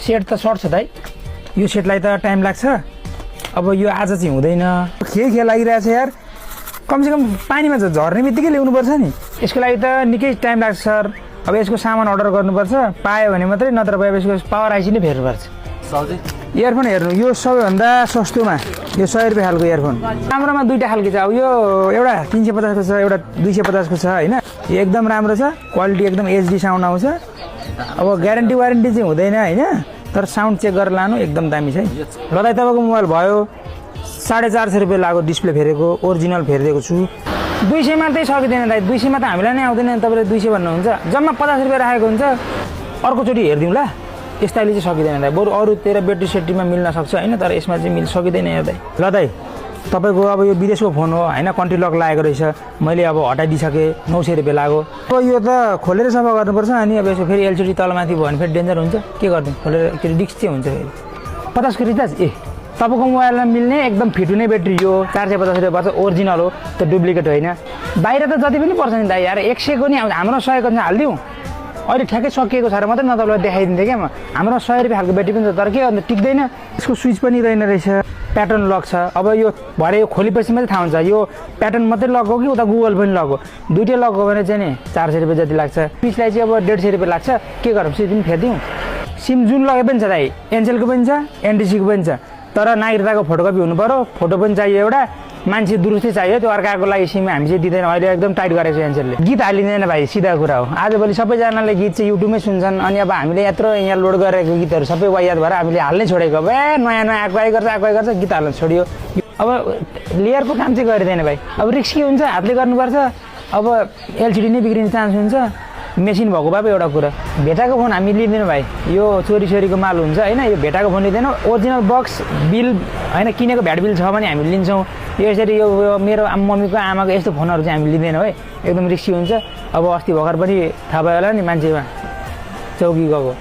set त short छ दाइ यो सेटलाई त टाइम लाग्छ अब यो आज चाहिँ हुँदैन खे लागिरहेछ यार कमसेकम पानीमा झर्ने बित्तिकै ल्याउनुपर्छ नि यसको लागि त निकै टाइम लाग्छ सर अब यसको सामान अर्डर गर्नुपर्छ पायो भने मात्रै नत्र भए यसको पावर आइसी नै फेर्नुपर्छ इयरफोन हेर्नु यो सबैभन्दा सस्तोमा यो 100 रुपियाँ खालको इयरफोन राम्रोमा दुईवटा खालको छ अब यो एउटा 350 को छ एउटा 250 को छ होइन यो एकदम राम्रो छ क्वालिटी एकदम एचडी साउन्ड आउँछ अब ग्यारेन्टी वारेन्टी चाहिँ हुँदैन होइन तर साउन्ड चेक गरेर लानु एकदम दामी छ ल दाइ तपाईँको मोबाइल भयो 450 रुपियाँ लाग्यो डिस्प्ले फेरेको ओरिजिनल फेरिदिएको छु 200 मा चाहिँ सकिँदैन दाइ 200 मा त हामीलाई नै आउँदैन तपाईँले 200 भन्नुहुन्छ जम्मा 50 रुपियाँ राखेको हुन्छ अर्कोचोटि हेरिदिउँ ल यसताले चाहिँ सकिँदैन दाइ बरु अरू तेरो ब्याट्री सेट्रीमा मिल्न सक्छ होइन तर यसमा चाहिँ सकिँदैन यार दाइ ल दाइ तपाईँको अब यो विदेशको फोन हो होइन कन्ट्री लक लागेको रहेछ मैले अब हटाइदिइसकेँ 900 रुपियाँ लाग्यो अब यो त खोलेर सफा गर्नुपर्छ अनि अब यसो फेरि एलसिडी तलमाथि भयो भने फेरि डेन्जर हुन्छ के गर्नु खोलेर फेरि डिस्क चाहिँ हुन्छ फेरि 50 को रिचार्ज तपाईँको मोबाइलमा मिल्ने एकदम फिट हुने ब्याट्री यो 450 रुपियाँ पर्छ ओरिजिनल हो त्यो डुप्लिकेट होइन बाहिर त जति पनि पर्छ नि दाइ यार 100 को नि हाम्रो 100 को चाहिँ हालिदिउँ अहिले ठ्याक्कै सकिएको छ र मात्रै न तपाईँलाई देखाइदिन्थेँ क्या म हाम्रो 100 रुपियाँ खालको ब्याट्री पनि छ तर के गर्नु टिक्दैन यसको स्विच पनि रहेन रहेछ प्याटर्न लक छ अब यो भरे यो खोलेपछि मात्रै थाहा हुन्छ यो प्याटर्न मात्रै लक हो कि उता गुगल पनि लक हो दुइटै लक हो भने चाहिँ नि 400 रुपियाँ जति लाग्छ स्विचलाई चाहिँ अब 150 रुपियाँ लाग्छ के गरौँ स्विच पनि फेरिदिउँ सिम जुन लगे पनि छ दाइ एनसेलको पनि छ एनटिसीको पनि छ तर नागरिकताको फोटोकपी हुनु पर्यो फोटो पनि चाहियो एउटा मान्छे दुरुस्तै चाहियो त्यो अर्काको लागि सिम हामी चाहिँ दिँदैन अहिले एकदम टाइट गरेको छ एनसेलले गीत हालिँदैन भाइ सिधा कुरा हो आजभोलि सबैजनाले गीत चाहिँ युट्युबमै सुन्छन् अनि अब हामीले यत्रो यहाँ लोड गरेको गीतहरू सबै वायात भएर हामीले हाल्नै छोडेको अब नयाँ नयाँ आएको गर्छ गीत हाल्न छोडियो अब लेयरको काम चाहिँ गरिँदैन भाइ अब रिस्की हुन्छ हातले गर्नुपर्छ अब एलसिडी नै बिग्रिने चान्स हुन्छ मेसिन भएको भए एउटा कुरा भेटाको फोन हामी लिँदैनौँ भाइ यो चोरीको माल हुन्छ होइन यो भेटाको फोन लिँदैनौँ ओरिजिनल बक्स बिल होइन किनेको भ्याट बिल छ भने हामी लिन्छौँ यो यसरी यो मेरो मम्मीको आमाको यस्तो फोनहरू चाहिँ हामी लिँदैनौँ है एकदम रिस्की हुन्छ अब अस्ति भर्खर पनि थाहा भयो होला नि मान्छेमा चौकी गएको